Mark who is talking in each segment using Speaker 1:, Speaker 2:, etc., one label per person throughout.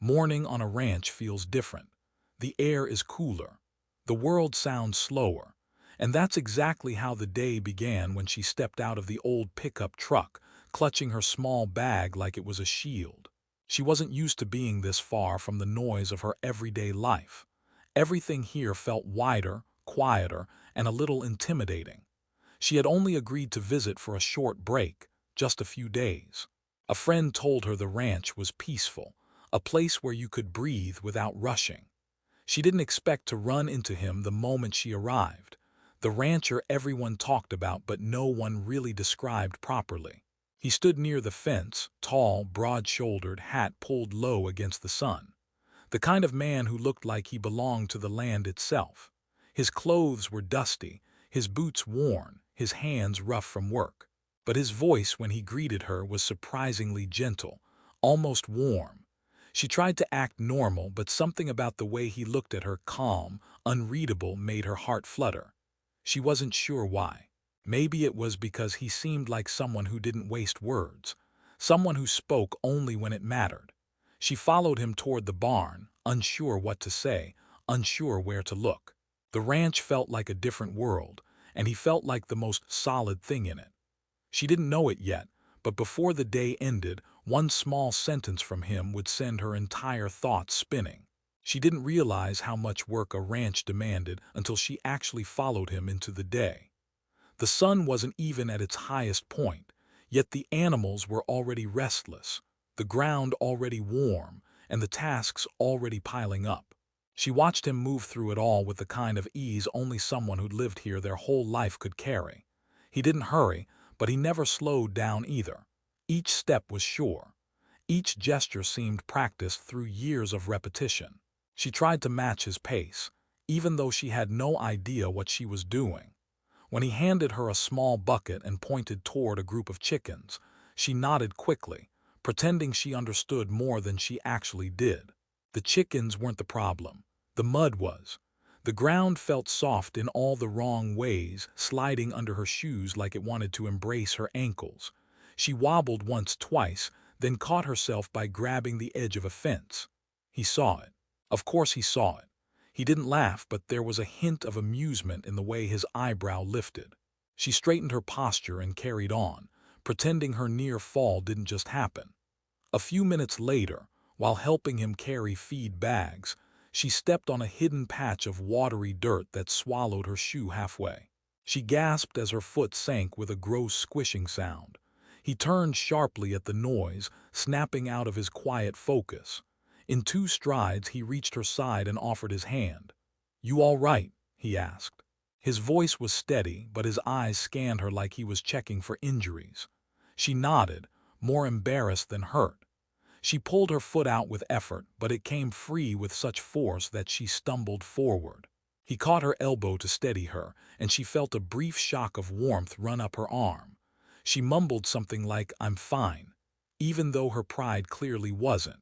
Speaker 1: Morning on a ranch feels different. The air is cooler. The world sounds slower. And that's exactly how the day began when she stepped out of the old pickup truck, clutching her small bag like it was a shield. She wasn't used to being this far from the noise of her everyday life. Everything here felt wider, quieter, and a little intimidating. She had only agreed to visit for a short break, just a few days. A friend told her the ranch was peaceful, a place where you could breathe without rushing. She didn't expect to run into him the moment she arrived, the rancher everyone talked about but no one really described properly. He stood near the fence, tall, broad-shouldered, hat pulled low against the sun. The kind of man who looked like he belonged to the land itself. His clothes were dusty, his boots worn, his hands rough from work. But his voice when he greeted her was surprisingly gentle, almost warm. She tried to act normal, but something about the way he looked at her, calm, unreadable, made her heart flutter. She wasn't sure why. Maybe it was because he seemed like someone who didn't waste words, someone who spoke only when it mattered. She followed him toward the barn, unsure what to say, unsure where to look. The ranch felt like a different world, and he felt like the most solid thing in it. She didn't know it yet, but before the day ended, one small sentence from him would send her entire thoughts spinning. She didn't realize how much work a ranch demanded until she actually followed him into the day. The sun wasn't even at its highest point, yet the animals were already restless, the ground already warm, and the tasks already piling up. She watched him move through it all with the kind of ease only someone who'd lived here their whole life could carry. He didn't hurry, but he never slowed down either. Each step was sure. Each gesture seemed practiced through years of repetition. She tried to match his pace, even though she had no idea what she was doing. When he handed her a small bucket and pointed toward a group of chickens, she nodded quickly, pretending she understood more than she actually did. The chickens weren't the problem. The mud was. The ground felt soft in all the wrong ways, sliding under her shoes like it wanted to embrace her ankles. She wobbled once, twice, then caught herself by grabbing the edge of a fence. He saw it. Of course he saw it. He didn't laugh, but there was a hint of amusement in the way his eyebrow lifted. She straightened her posture and carried on, pretending her near fall didn't just happen. A few minutes later, while helping him carry feed bags, she stepped on a hidden patch of watery dirt that swallowed her shoe halfway. She gasped as her foot sank with a gross squishing sound. He turned sharply at the noise, snapping out of his quiet focus. In 2 strides, he reached her side and offered his hand. "You all right?" he asked. His voice was steady, but his eyes scanned her like he was checking for injuries. She nodded, more embarrassed than hurt. She pulled her foot out with effort, but it came free with such force that she stumbled forward. He caught her elbow to steady her, and she felt a brief shock of warmth run up her arm. She mumbled something like, "I'm fine," even though her pride clearly wasn't.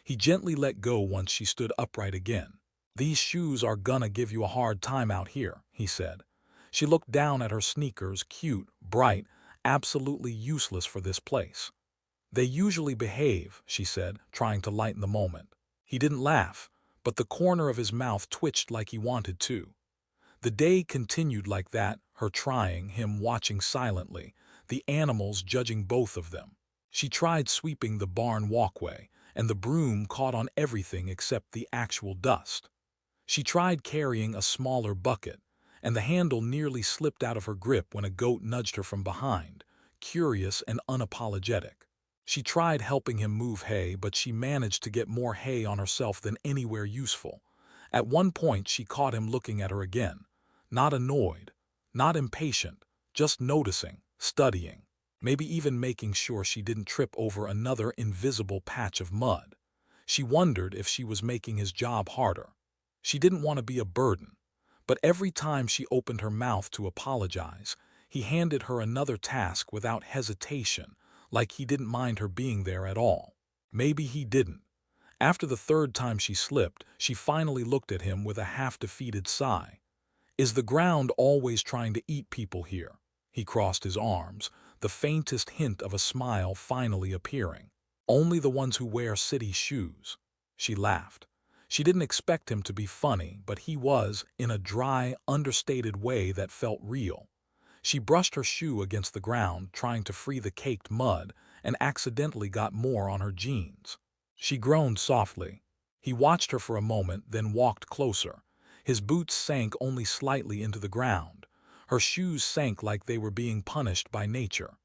Speaker 1: He gently let go once she stood upright again. "These shoes are gonna give you a hard time out here," he said. She looked down at her sneakers, cute, bright, absolutely useless for this place. "They usually behave," she said, trying to lighten the moment. He didn't laugh, but the corner of his mouth twitched like he wanted to. The day continued like that, her trying, him watching silently, the animals judging both of them. She tried sweeping the barn walkway, and the broom caught on everything except the actual dust. She tried carrying a smaller bucket, and the handle nearly slipped out of her grip when a goat nudged her from behind, curious and unapologetic. She tried helping him move hay, but she managed to get more hay on herself than anywhere useful. At one point, she caught him looking at her again. Not annoyed, not impatient, just noticing, studying, maybe even making sure she didn't trip over another invisible patch of mud. She wondered if she was making his job harder. She didn't want to be a burden. But every time she opened her mouth to apologize, he handed her another task without hesitation, like he didn't mind her being there at all. Maybe he didn't. After the third time she slipped, she finally looked at him with a half-defeated sigh. "Is the ground always trying to eat people here?" He crossed his arms, the faintest hint of a smile finally appearing. "Only the ones who wear city shoes." she laughed. She didn't expect him to be funny, but he was, in a dry, understated way that felt real. She brushed her shoe against the ground, trying to free the caked mud, and accidentally got more on her jeans. She groaned softly. He watched her for a moment, then walked closer. His boots sank only slightly into the ground. Her shoes sank like they were being punished by nature.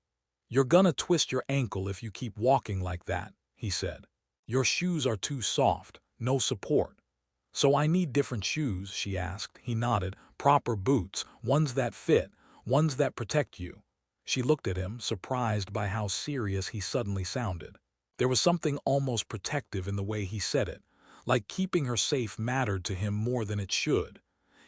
Speaker 1: "You're gonna twist your ankle if you keep walking like that," he said. "Your shoes are too soft, no support." "So I need different shoes?" she asked. He nodded. "Proper boots, ones that fit, ones that protect you." She looked at him, surprised by how serious he suddenly sounded. There was something almost protective in the way he said it, like keeping her safe mattered to him more than it should.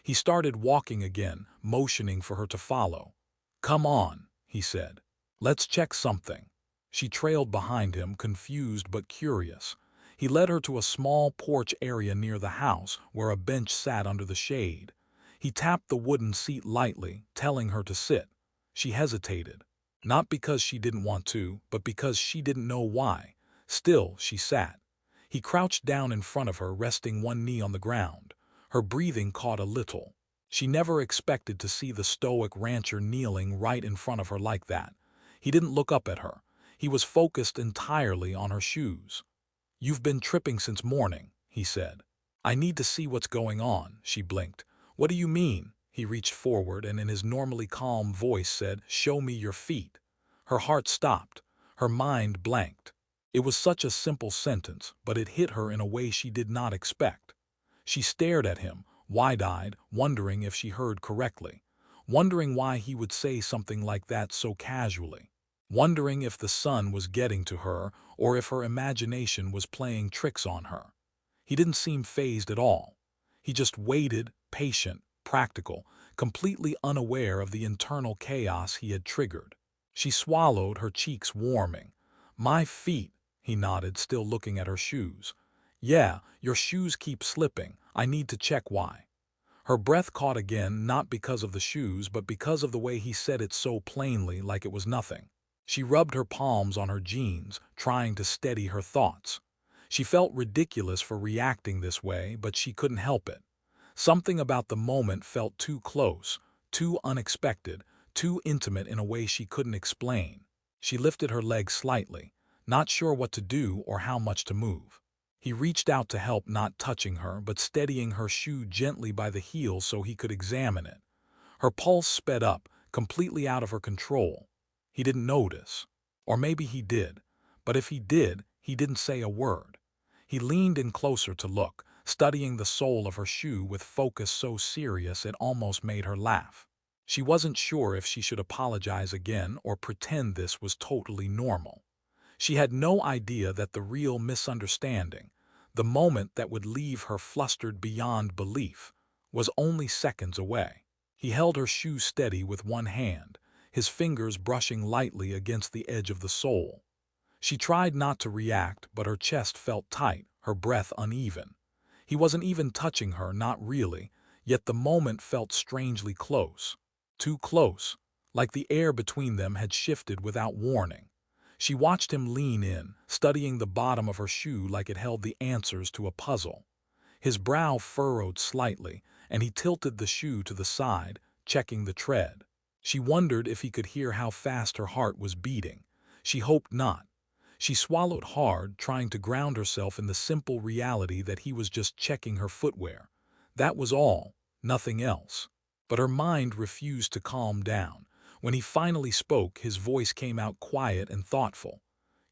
Speaker 1: He started walking again, motioning for her to follow. "Come on," he said. "Let's check something." She trailed behind him, confused but curious. He led her to a small porch area near the house where a bench sat under the shade. He tapped the wooden seat lightly, telling her to sit. She hesitated. Not because she didn't want to, but because she didn't know why. Still, she sat. He crouched down in front of her, resting one knee on the ground. Her breathing caught a little. She never expected to see the stoic rancher kneeling right in front of her like that. He didn't look up at her. He was focused entirely on her shoes. "You've been tripping since morning," he said. "I need to see what's going on," she blinked. "What do you mean?" He reached forward and in his normally calm voice said, "Show me your feet." Her heart stopped. Her mind blanked. It was such a simple sentence, but it hit her in a way she did not expect. She stared at him, wide-eyed, wondering if she heard correctly, wondering why he would say something like that so casually, wondering if the sun was getting to her or if her imagination was playing tricks on her. He didn't seem fazed at all. He just waited, patient, practical, completely unaware of the internal chaos he had triggered. She swallowed, her cheeks warming. "My feet," he nodded, still looking at her shoes. "Yeah, your shoes keep slipping. I need to check why." Her breath caught again, not because of the shoes, but because of the way he said it so plainly, like it was nothing. She rubbed her palms on her jeans, trying to steady her thoughts. She felt ridiculous for reacting this way, but she couldn't help it. Something about the moment felt too close, too unexpected, too intimate in a way she couldn't explain. She lifted her leg slightly, not sure what to do or how much to move. He reached out to help, not touching her, but steadying her shoe gently by the heel so he could examine it. Her pulse sped up, completely out of her control. He didn't notice. Or maybe he did. But if he did, he didn't say a word. He leaned in closer to look, studying the sole of her shoe with focus so serious it almost made her laugh. She wasn't sure if she should apologize again or pretend this was totally normal. She had no idea that the real misunderstanding, the moment that would leave her flustered beyond belief, was only seconds away. He held her shoe steady with one hand, his fingers brushing lightly against the edge of the sole. She tried not to react, but her chest felt tight, her breath uneven. He wasn't even touching her, not really, yet the moment felt strangely close. Too close, like the air between them had shifted without warning. She watched him lean in, studying the bottom of her shoe like it held the answers to a puzzle. His brow furrowed slightly, and he tilted the shoe to the side, checking the tread. She wondered if he could hear how fast her heart was beating. She hoped not. She swallowed hard, trying to ground herself in the simple reality that he was just checking her footwear. That was all, nothing else. But her mind refused to calm down. When he finally spoke, his voice came out quiet and thoughtful.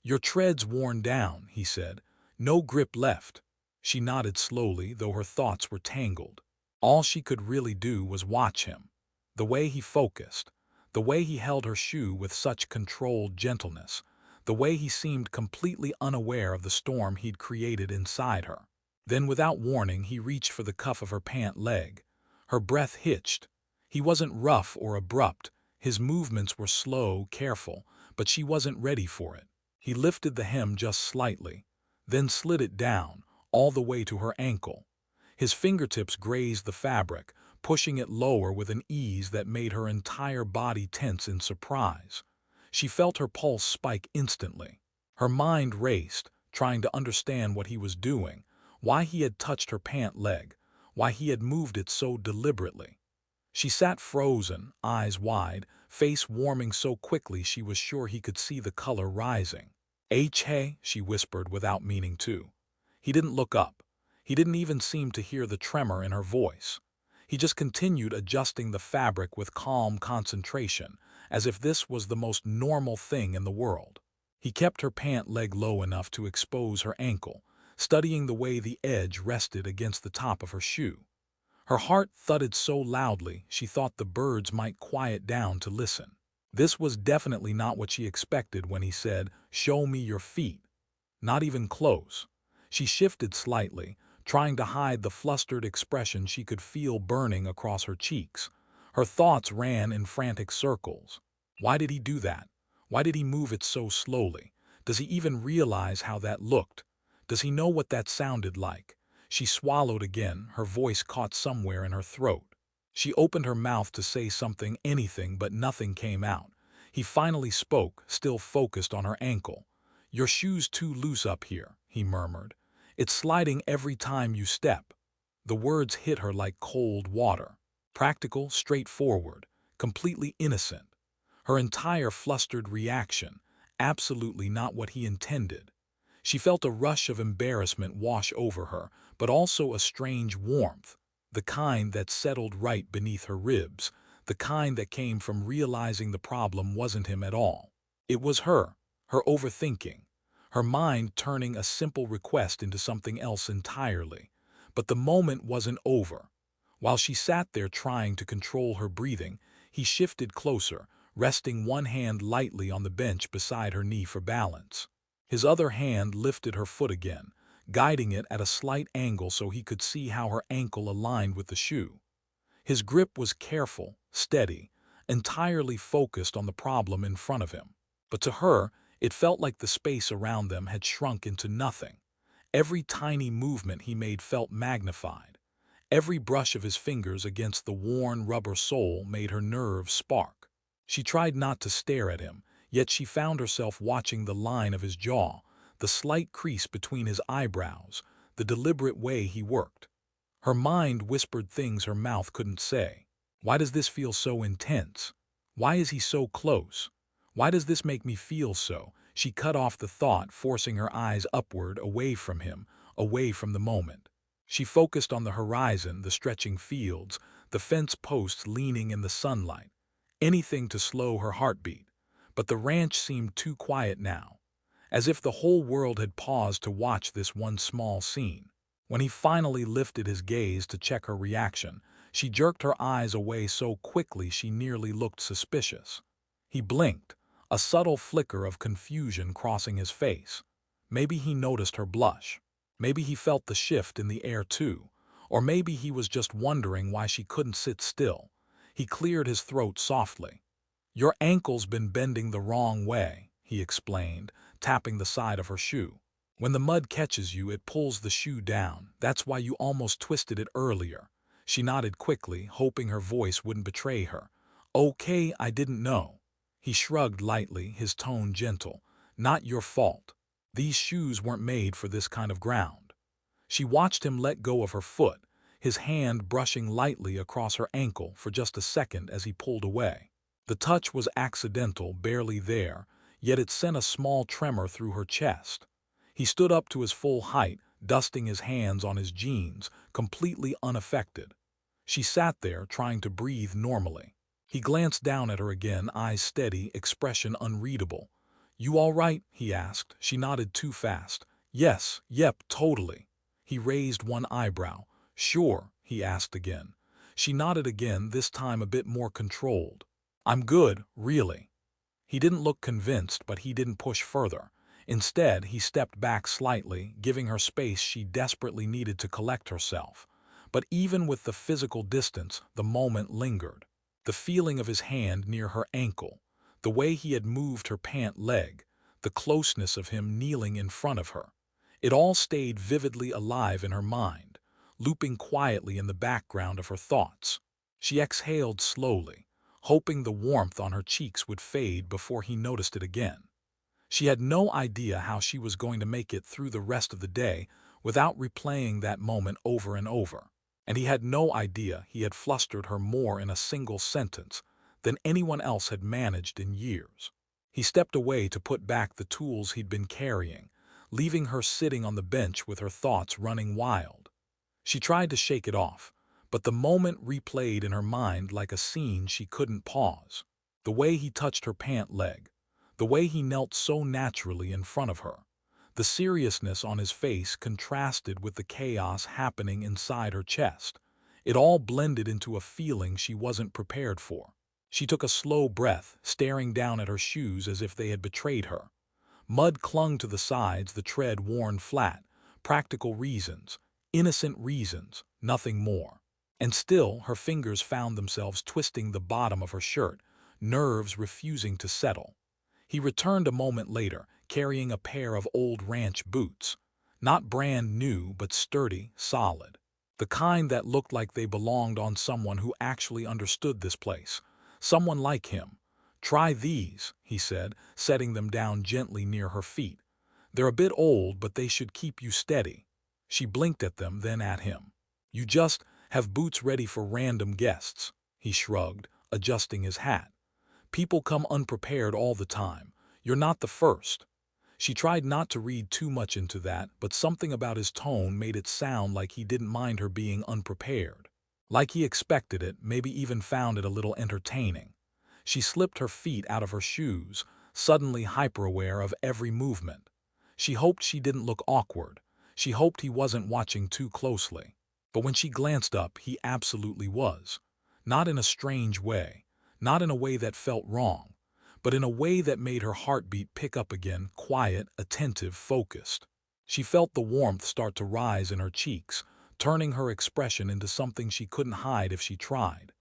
Speaker 1: "Your tread's worn down," he said. "No grip left." She nodded slowly, though her thoughts were tangled. All she could really do was watch him. The way he focused, the way he held her shoe with such controlled gentleness, the way he seemed completely unaware of the storm he'd created inside her. Then, without warning, he reached for the cuff of her pant leg. Her breath hitched. He wasn't rough or abrupt. His movements were slow, careful, but she wasn't ready for it. He lifted the hem just slightly, then slid it down, all the way to her ankle. His fingertips grazed the fabric, pushing it lower with an ease that made her entire body tense in surprise. She felt her pulse spike instantly. Her mind raced, trying to understand what he was doing, why he had touched her pant leg, why he had moved it so deliberately. She sat frozen, eyes wide, face warming so quickly she was sure he could see the color rising. Hey, she whispered without meaning to. He didn't look up. He didn't even seem to hear the tremor in her voice. He just continued adjusting the fabric with calm concentration, as if this was the most normal thing in the world. He kept her pant leg low enough to expose her ankle, studying the way the edge rested against the top of her shoe. Her heart thudded so loudly she thought the birds might quiet down to listen. This was definitely not what she expected when he said, "Show me your feet." Not even close. She shifted slightly, trying to hide the flustered expression she could feel burning across her cheeks. Her thoughts ran in frantic circles. Why did he do that? Why did he move it so slowly? Does he even realize how that looked? Does he know what that sounded like? She swallowed again, her voice caught somewhere in her throat. She opened her mouth to say something, anything, but nothing came out. He finally spoke, still focused on her ankle. "Your shoe's too loose up here," he murmured. "It's sliding every time you step." The words hit her like cold water. Practical, straightforward, completely innocent. Her entire flustered reaction, absolutely not what he intended. She felt a rush of embarrassment wash over her, but also a strange warmth, the kind that settled right beneath her ribs, the kind that came from realizing the problem wasn't him at all. It was her overthinking, her mind turning a simple request into something else entirely. But the moment wasn't over. While she sat there trying to control her breathing, he shifted closer, resting one hand lightly on the bench beside her knee for balance. His other hand lifted her foot again, guiding it at a slight angle so he could see how her ankle aligned with the shoe. His grip was careful, steady, entirely focused on the problem in front of him. But to her, it felt like the space around them had shrunk into nothing. Every tiny movement he made felt magnified. Every brush of his fingers against the worn rubber sole made her nerves spark. She tried not to stare at him, yet she found herself watching the line of his jaw, the slight crease between his eyebrows, the deliberate way he worked. Her mind whispered things her mouth couldn't say. Why does this feel so intense? Why is he so close? Why does this make me feel so? She cut off the thought, forcing her eyes upward, away from him, away from the moment. She focused on the horizon, the stretching fields, the fence posts leaning in the sunlight. Anything to slow her heartbeat. But the ranch seemed too quiet now, as if the whole world had paused to watch this one small scene. When he finally lifted his gaze to check her reaction, she jerked her eyes away so quickly she nearly looked suspicious. He blinked, a subtle flicker of confusion crossing his face. Maybe he noticed her blush. Maybe he felt the shift in the air too. Or maybe he was just wondering why she couldn't sit still. He cleared his throat softly. "Your ankle's been bending the wrong way," he explained, tapping the side of her shoe. "When the mud catches you, it pulls the shoe down. That's why you almost twisted it earlier." She nodded quickly, hoping her voice wouldn't betray her. "Okay, I didn't know." He shrugged lightly, his tone gentle. "Not your fault. These shoes weren't made for this kind of ground." She watched him let go of her foot, his hand brushing lightly across her ankle for just a second as he pulled away. The touch was accidental, barely there, yet it sent a small tremor through her chest. He stood up to his full height, dusting his hands on his jeans, completely unaffected. She sat there, trying to breathe normally. He glanced down at her again, eyes steady, expression unreadable. "You all right?" he asked. She nodded too fast. "Yes, yep, totally." He raised one eyebrow. "Sure?" he asked again. She nodded again, this time a bit more controlled. "I'm good, really." He didn't look convinced, but he didn't push further. Instead, he stepped back slightly, giving her space she desperately needed to collect herself. But even with the physical distance, the moment lingered. The feeling of his hand near her ankle, the way he had moved her pant leg, the closeness of him kneeling in front of her. It all stayed vividly alive in her mind, looping quietly in the background of her thoughts. She exhaled slowly, hoping the warmth on her cheeks would fade before he noticed it again. She had no idea how she was going to make it through the rest of the day, without replaying that moment over and over. And he had no idea he had flustered her more in a single sentence than anyone else had managed in years. He stepped away to put back the tools he'd been carrying, leaving her sitting on the bench with her thoughts running wild. She tried to shake it off, but the moment replayed in her mind like a scene she couldn't pause. The way he touched her pant leg, the way he knelt so naturally in front of her. The seriousness on his face contrasted with the chaos happening inside her chest. It all blended into a feeling she wasn't prepared for. She took a slow breath, staring down at her shoes as if they had betrayed her. Mud clung to the sides, the tread worn flat. Practical reasons, innocent reasons, nothing more. And still, her fingers found themselves twisting the bottom of her shirt, nerves refusing to settle. He returned a moment later, carrying a pair of old ranch boots. Not brand new, but sturdy, solid. The kind that looked like they belonged on someone who actually understood this place. Someone like him. "Try these," he said, setting them down gently near her feet. "They're a bit old, but they should keep you steady." She blinked at them, then at him. "You just have boots ready for random guests," he shrugged, adjusting his hat. "People come unprepared all the time. You're not the first." She tried not to read too much into that, but something about his tone made it sound like he didn't mind her being unprepared. Like he expected it, maybe even found it a little entertaining. She slipped her feet out of her shoes, suddenly hyper-aware of every movement. She hoped she didn't look awkward. She hoped he wasn't watching too closely. But when she glanced up, he absolutely was. Not in a strange way, not in a way that felt wrong, but in a way that made her heartbeat pick up again, quiet, attentive, focused. She felt the warmth start to rise in her cheeks, turning her expression into something she couldn't hide if she tried.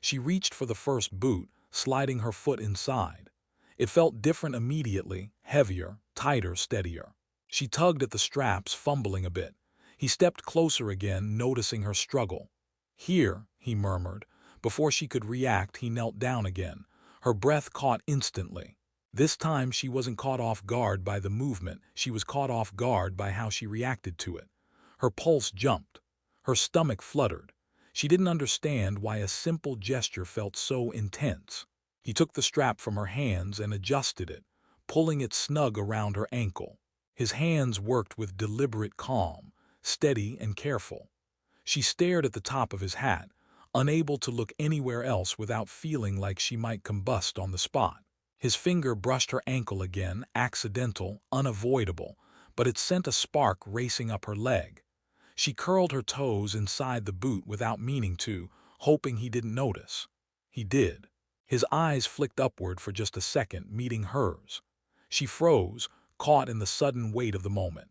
Speaker 1: She reached for the first boot, sliding her foot inside. It felt different immediately, heavier, tighter, steadier. She tugged at the straps, fumbling a bit. He stepped closer again, noticing her struggle. "Here," he murmured. Before she could react, he knelt down again. Her breath caught instantly. This time she wasn't caught off guard by the movement, she was caught off guard by how she reacted to it. Her pulse jumped. Her stomach fluttered. She didn't understand why a simple gesture felt so intense. He took the strap from her hands and adjusted it, pulling it snug around her ankle. His hands worked with deliberate calm, steady and careful. She stared at the top of his hat, unable to look anywhere else without feeling like she might combust on the spot. His finger brushed her ankle again, accidental, unavoidable, but it sent a spark racing up her leg. She curled her toes inside the boot without meaning to, hoping he didn't notice. He did. His eyes flicked upward for just a second, meeting hers. She froze, caught in the sudden weight of the moment.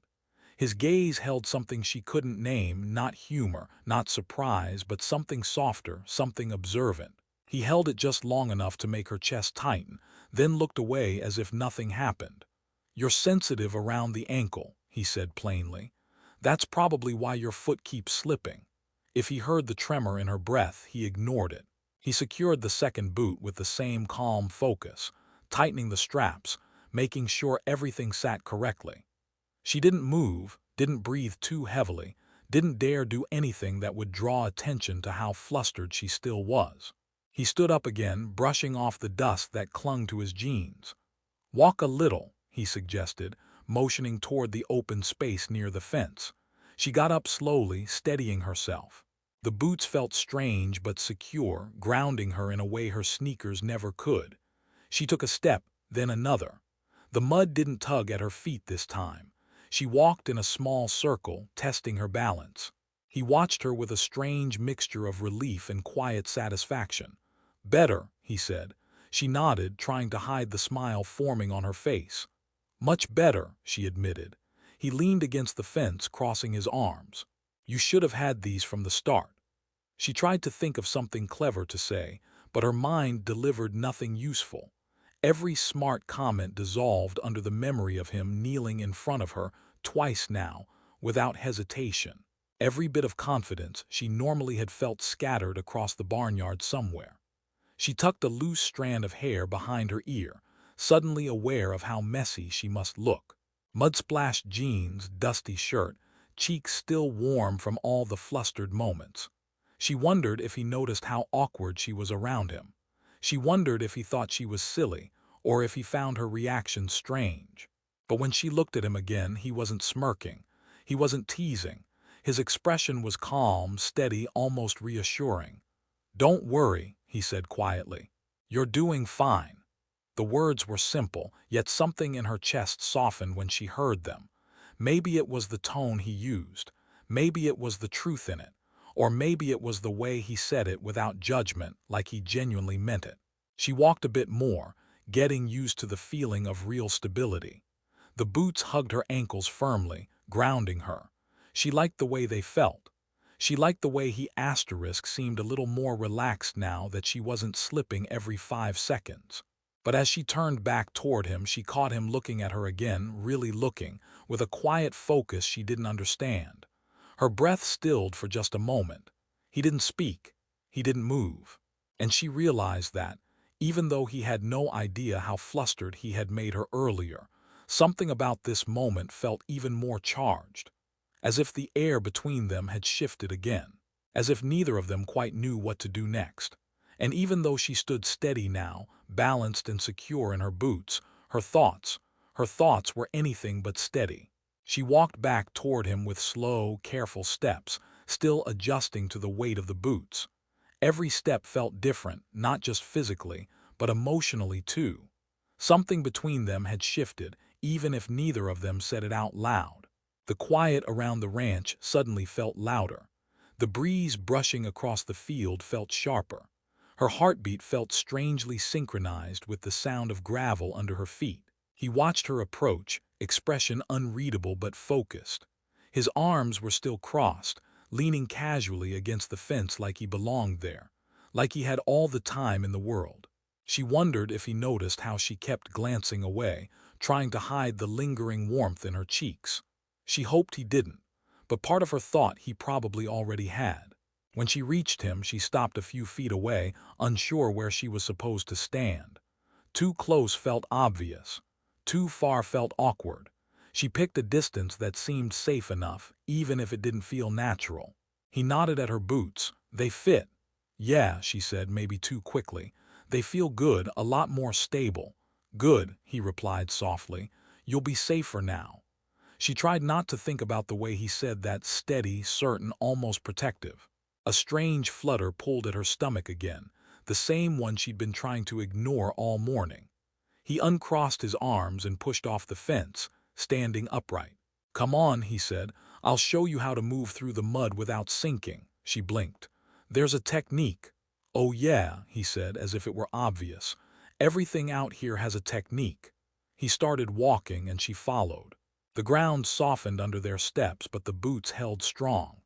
Speaker 1: His gaze held something she couldn't name, not humor, not surprise, but something softer, something observant. He held it just long enough to make her chest tighten, then looked away as if nothing happened. "You're sensitive around the ankle," he said plainly. "That's probably why your foot keeps slipping." If he heard the tremor in her breath, he ignored it. He secured the second boot with the same calm focus, tightening the straps, making sure everything sat correctly. She didn't move, didn't breathe too heavily, didn't dare do anything that would draw attention to how flustered she still was. He stood up again, brushing off the dust that clung to his jeans. "Walk a little," he suggested, motioning toward the open space near the fence. She got up slowly, steadying herself. The boots felt strange but secure, grounding her in a way her sneakers never could. She took a step, then another. The mud didn't tug at her feet this time. She walked in a small circle, testing her balance. He watched her with a strange mixture of relief and quiet satisfaction. "Better," he said. She nodded, trying to hide the smile forming on her face. "Much better," she admitted. He leaned against the fence, crossing his arms. "You should have had these from the start." She tried to think of something clever to say, but her mind delivered nothing useful. Every smart comment dissolved under the memory of him kneeling in front of her, twice now, without hesitation. Every bit of confidence she normally had felt scattered across the barnyard somewhere. She tucked a loose strand of hair behind her ear, suddenly aware of how messy she must look. Mud-splashed jeans, dusty shirt, cheeks still warm from all the flustered moments. She wondered if he noticed how awkward she was around him. She wondered if he thought she was silly, or if he found her reaction strange. But when she looked at him again, he wasn't smirking. He wasn't teasing. His expression was calm, steady, almost reassuring. "Don't worry," he said quietly. "You're doing fine." The words were simple, yet something in her chest softened when she heard them. Maybe it was the tone he used. Maybe it was the truth in it. Or maybe it was the way he said it without judgment, like he genuinely meant it. She walked a bit more, getting used to the feeling of real stability. The boots hugged her ankles firmly, grounding her. She liked the way they felt. She liked the way he seemed a little more relaxed now that she wasn't slipping every 5 seconds. But as she turned back toward him, she caught him looking at her again, really looking, with a quiet focus she didn't understand. Her breath stilled for just a moment. He didn't speak. He didn't move. And she realized that, even though he had no idea how flustered he had made her earlier, something about this moment felt even more charged. As if the air between them had shifted again. As if neither of them quite knew what to do next. And even though she stood steady now, balanced and secure in her boots, her thoughts were anything but steady. She walked back toward him with slow, careful steps, still adjusting to the weight of the boots. Every step felt different, not just physically, but emotionally too. Something between them had shifted, even if neither of them said it out loud. The quiet around the ranch suddenly felt louder. The breeze brushing across the field felt sharper. Her heartbeat felt strangely synchronized with the sound of gravel under her feet. He watched her approach, expression unreadable but focused. His arms were still crossed, leaning casually against the fence like he belonged there, like he had all the time in the world. She wondered if he noticed how she kept glancing away, trying to hide the lingering warmth in her cheeks. She hoped he didn't, but part of her thought he probably already had. When she reached him, she stopped a few feet away, unsure where she was supposed to stand. Too close felt obvious. Too far felt awkward. She picked a distance that seemed safe enough, even if it didn't feel natural. He nodded at her boots. "They fit." "Yeah," she said, maybe too quickly. "They feel good, a lot more stable." "Good," he replied softly. "You'll be safer now." She tried not to think about the way he said that, steady, certain, almost protective. A strange flutter pulled at her stomach again, the same one she'd been trying to ignore all morning. He uncrossed his arms and pushed off the fence, standing upright. "Come on," he said. "I'll show you how to move through the mud without sinking." She blinked. "There's a technique." "Oh yeah," he said, as if it were obvious. "Everything out here has a technique." He started walking and she followed. The ground softened under their steps, but the boots held strong.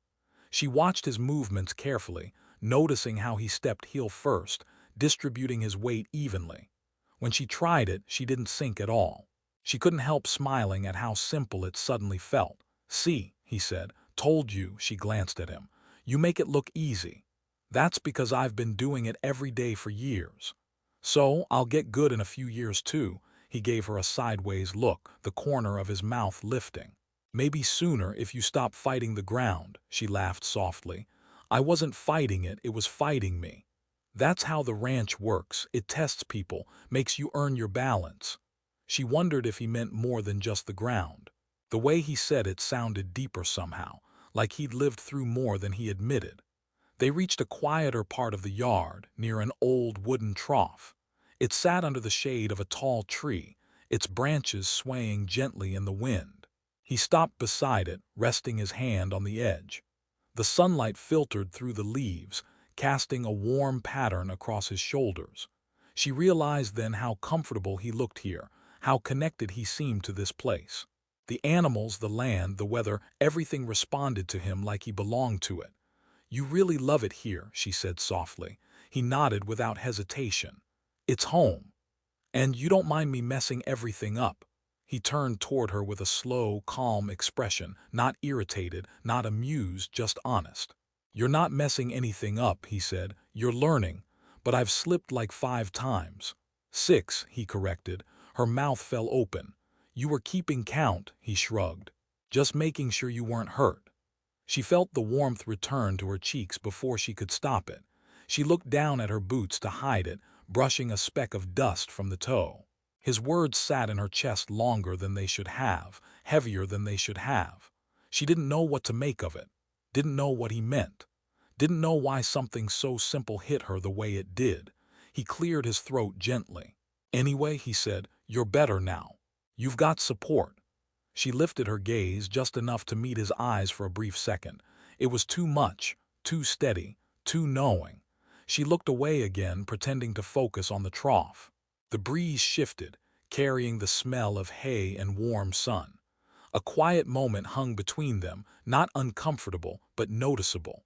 Speaker 1: She watched his movements carefully, noticing how he stepped heel first, distributing his weight evenly. When she tried it, she didn't sink at all. She couldn't help smiling at how simple it suddenly felt. "See," he said. "Told you," she glanced at him. "You make it look easy." "That's because I've been doing it every day for years." "So, I'll get good in a few years too." He gave her a sideways look, the corner of his mouth lifting. "Maybe sooner if you stop fighting the ground," she laughed softly. "I wasn't fighting it, it was fighting me. That's how the ranch works. It tests people, makes you earn your balance." She wondered if he meant more than just the ground. The way he said it sounded deeper somehow, like he'd lived through more than he admitted. They reached a quieter part of the yard, near an old wooden trough. It sat under the shade of a tall tree, its branches swaying gently in the wind. He stopped beside it, resting his hand on the edge. The sunlight filtered through the leaves, casting a warm pattern across his shoulders. She realized then how comfortable he looked here, how connected he seemed to this place. The animals, the land, the weather, everything responded to him like he belonged to it. "You really love it here," she said softly. He nodded without hesitation. "It's home. And you don't mind me messing everything up." He turned toward her with a slow, calm expression, not irritated, not amused, just honest. "You're not messing anything up," he said. "You're learning. But I've slipped like 5 times." "6," he corrected. Her mouth fell open. "You were keeping count," he shrugged. "Just making sure you weren't hurt." She felt the warmth return to her cheeks before she could stop it. She looked down at her boots to hide it, brushing a speck of dust from the toe. His words sat in her chest longer than they should have, heavier than they should have. She didn't know what to make of it, didn't know what he meant, didn't know why something so simple hit her the way it did. He cleared his throat gently. "Anyway," he said, "you're better now. You've got support." She lifted her gaze just enough to meet his eyes for a brief second. It was too much, too steady, too knowing. She looked away again, pretending to focus on the trough. The breeze shifted, carrying the smell of hay and warm sun. A quiet moment hung between them, not uncomfortable, but noticeable.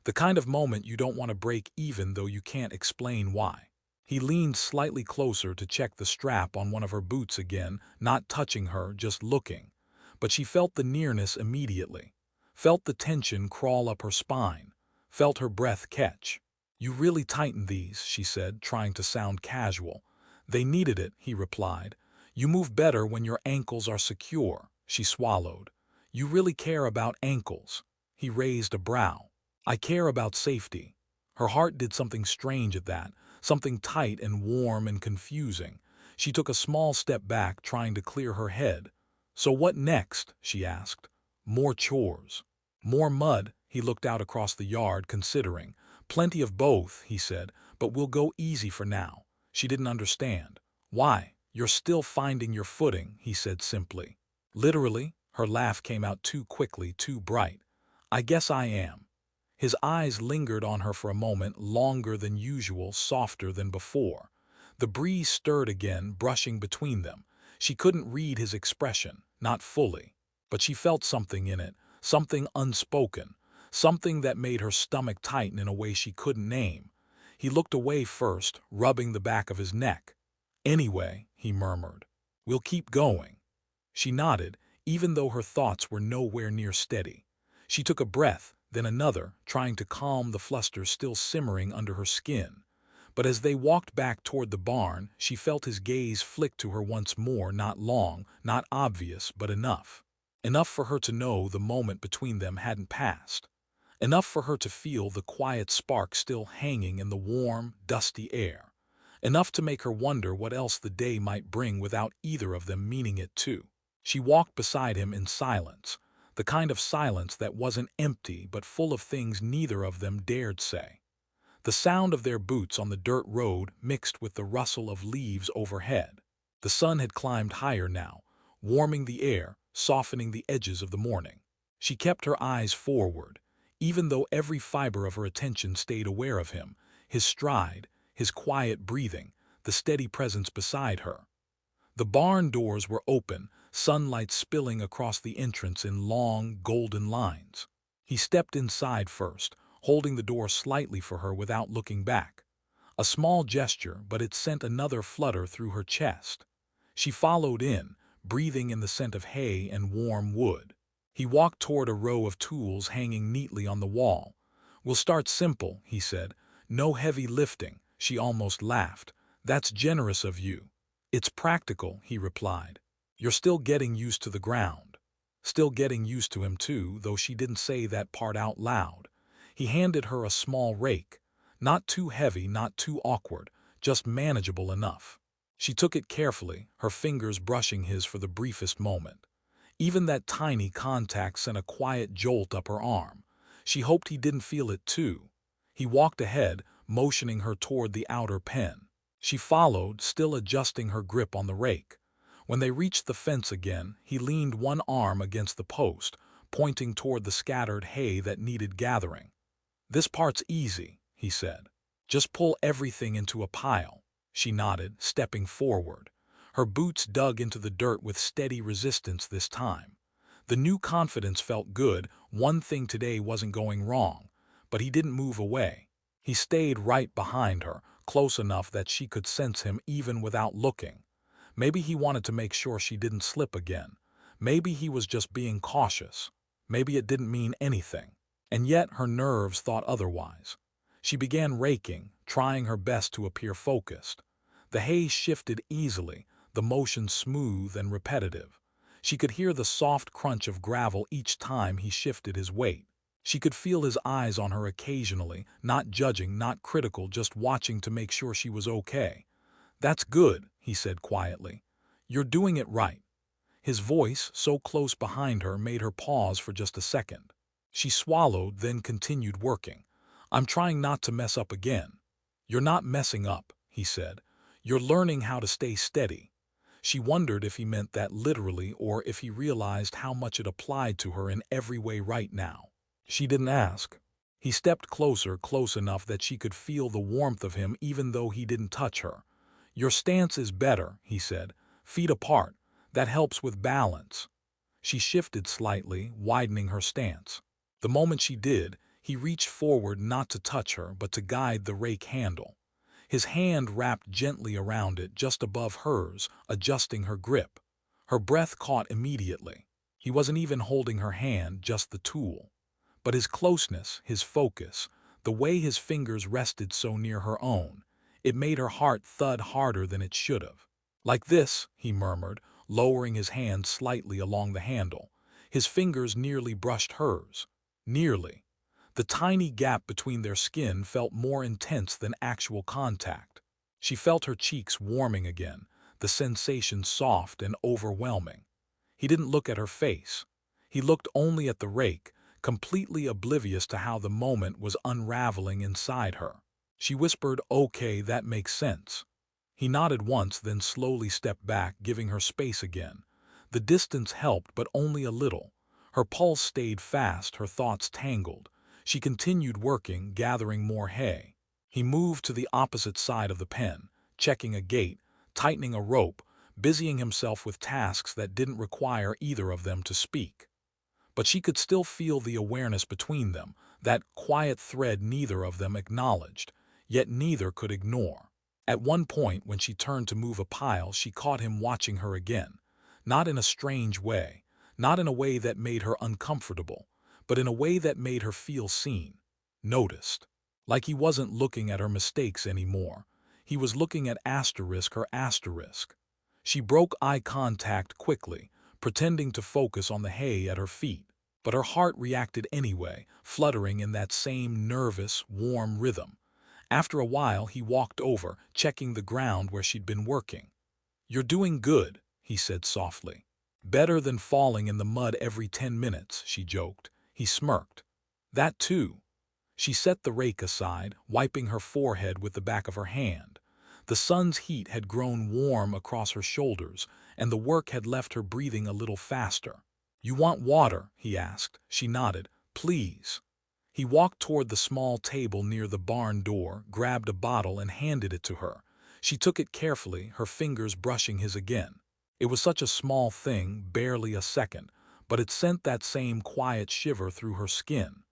Speaker 1: The kind of moment you don't want to break even though you can't explain why. He leaned slightly closer to check the strap on one of her boots again, not touching her, just looking. But she felt the nearness immediately, felt the tension crawl up her spine, felt her breath catch. "You really tightened these," she said, trying to sound casual. "They needed it," he replied. "You move better when your ankles are secure." She swallowed. "You really care about ankles." He raised a brow. "I care about safety." Her heart did something strange at that, something tight and warm and confusing. She took a small step back, trying to clear her head. "So what next?" she asked. "More chores." "More mud." He looked out across the yard, considering. "Plenty of both," he said, "but we'll go easy for now." She didn't understand. "Why? You're still finding your footing," he said simply. "Literally?" Her laugh came out too quickly, too bright. "I guess I am." His eyes lingered on her for a moment, longer than usual, softer than before. The breeze stirred again, brushing between them. She couldn't read his expression, not fully. But she felt something in it, something unspoken, something that made her stomach tighten in a way she couldn't name. He looked away first, rubbing the back of his neck. "Anyway," he murmured, "we'll keep going." She nodded, even though her thoughts were nowhere near steady. She took a breath, then another, trying to calm the fluster still simmering under her skin. But as they walked back toward the barn, she felt his gaze flick to her once more, not long, not obvious, but enough. Enough for her to know the moment between them hadn't passed. Enough for her to feel the quiet spark still hanging in the warm, dusty air. Enough to make her wonder what else the day might bring without either of them meaning it to. She walked beside him in silence, the kind of silence that wasn't empty but full of things neither of them dared say. The sound of their boots on the dirt road mixed with the rustle of leaves overhead. The sun had climbed higher now, warming the air, softening the edges of the morning. She kept her eyes forward, even though every fiber of her attention stayed aware of him, his stride, his quiet breathing, the steady presence beside her. The barn doors were open, sunlight spilling across the entrance in long, golden lines. He stepped inside first, holding the door slightly for her without looking back. A small gesture, but it sent another flutter through her chest. She followed in, breathing in the scent of hay and warm wood. He walked toward a row of tools hanging neatly on the wall. "We'll start simple," he said. "No heavy lifting." She almost laughed. "That's generous of you." "It's practical," he replied. "You're still getting used to the ground." Still getting used to him too, though she didn't say that part out loud. He handed her a small rake. Not too heavy, not too awkward, just manageable enough. She took it carefully, her fingers brushing his for the briefest moment. Even that tiny contact sent a quiet jolt up her arm. She hoped he didn't feel it too. He walked ahead, motioning her toward the outer pen. She followed, still adjusting her grip on the rake. When they reached the fence again, he leaned one arm against the post, pointing toward the scattered hay that needed gathering. "This part's easy," he said. "Just pull everything into a pile." She nodded, stepping forward. Her boots dug into the dirt with steady resistance this time. The new confidence felt good. One thing today wasn't going wrong. But he didn't move away. He stayed right behind her, close enough that she could sense him even without looking. Maybe he wanted to make sure she didn't slip again. Maybe he was just being cautious. Maybe it didn't mean anything. And yet her nerves thought otherwise. She began raking, trying her best to appear focused. The hay shifted easily, the motion smooth and repetitive. She could hear the soft crunch of gravel each time he shifted his weight. She could feel his eyes on her occasionally, not judging, not critical, just watching to make sure she was okay. "That's good," he said quietly. "You're doing it right." His voice, so close behind her, made her pause for just a second. She swallowed, then continued working. "I'm trying not to mess up again." "You're not messing up," he said. "You're learning how to stay steady." She wondered if he meant that literally or if he realized how much it applied to her in every way right now. She didn't ask. He stepped closer, close enough that she could feel the warmth of him even though he didn't touch her. "Your stance is better," he said. "Feet apart. That helps with balance." She shifted slightly, widening her stance. The moment she did, he reached forward not to touch her but to guide the rake handle. His hand wrapped gently around it just above hers, adjusting her grip. Her breath caught immediately. He wasn't even holding her hand, just the tool. But his closeness, his focus, the way his fingers rested so near her own, it made her heart thud harder than it should have. "Like this," he murmured, lowering his hand slightly along the handle. His fingers nearly brushed hers. Nearly. The tiny gap between their skin felt more intense than actual contact. She felt her cheeks warming again, the sensation soft and overwhelming. He didn't look at her face. He looked only at the rake, completely oblivious to how the moment was unraveling inside her. She whispered, "Okay, that makes sense." He nodded once, then slowly stepped back, giving her space again. The distance helped, but only a little. Her pulse stayed fast, her thoughts tangled. She continued working, gathering more hay. He moved to the opposite side of the pen, checking a gate, tightening a rope, busying himself with tasks that didn't require either of them to speak. But she could still feel the awareness between them, that quiet thread neither of them acknowledged, yet neither could ignore. At one point, when she turned to move a pile, she caught him watching her again. Not in a strange way, not in a way that made her uncomfortable, but in a way that made her feel seen, noticed. Like he wasn't looking at her mistakes anymore. He was looking at her asterisk. She broke eye contact quickly, pretending to focus on the hay at her feet. But her heart reacted anyway, fluttering in that same nervous, warm rhythm. After a while, he walked over, checking the ground where she'd been working. "You're doing good," he said softly. "Better than falling in the mud every 10 minutes, she joked. He smirked. "That too." She set the rake aside, wiping her forehead with the back of her hand. The sun's heat had grown warm across her shoulders, and the work had left her breathing a little faster. "You want water?" he asked. She nodded. "Please." He walked toward the small table near the barn door, grabbed a bottle and handed it to her. She took it carefully, her fingers brushing his again. It was such a small thing, barely a second, but it sent that same quiet shiver through her skin.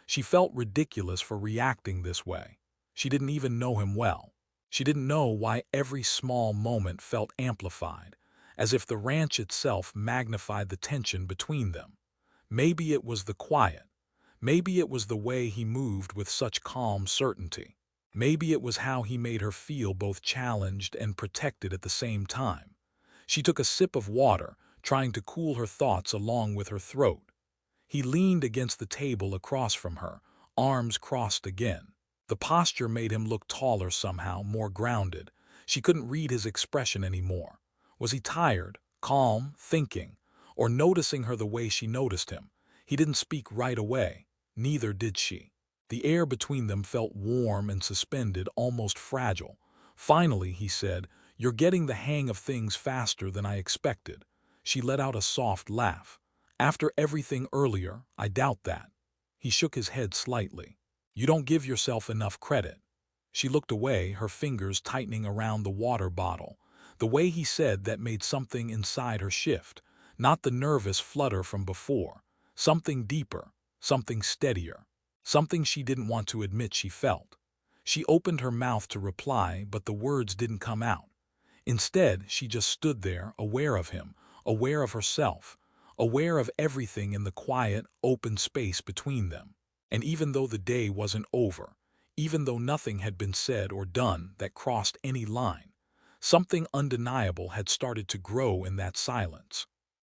Speaker 1: She felt ridiculous for reacting this way. She didn't even know him well. She didn't know why every small moment felt amplified, as if the ranch itself magnified the tension between them. Maybe it was the quiet. Maybe it was the way he moved with such calm certainty. Maybe it was how he made her feel both challenged and protected at the same time. She took a sip of water, trying to cool her thoughts along with her throat. He leaned against the table across from her, arms crossed again. The posture made him look taller somehow, more grounded. She couldn't read his expression anymore. Was he tired, calm, thinking, or noticing her the way she noticed him? He didn't speak right away. Neither did she. The air between them felt warm and suspended, almost fragile. Finally, he said, "You're getting the hang of things faster than I expected." She let out a soft laugh. "After everything earlier, I doubt that." He shook his head slightly. "You don't give yourself enough credit." She looked away, her fingers tightening around the water bottle. The way he said that made something inside her shift, not the nervous flutter from before. Something deeper, something steadier, something she didn't want to admit she felt. She opened her mouth to reply, but the words didn't come out. Instead, she just stood there, aware of him, aware of herself, aware of everything in the quiet, open space between them. And even though the day wasn't over, even though nothing had been said or done that crossed any line, something undeniable had started to grow in that silence.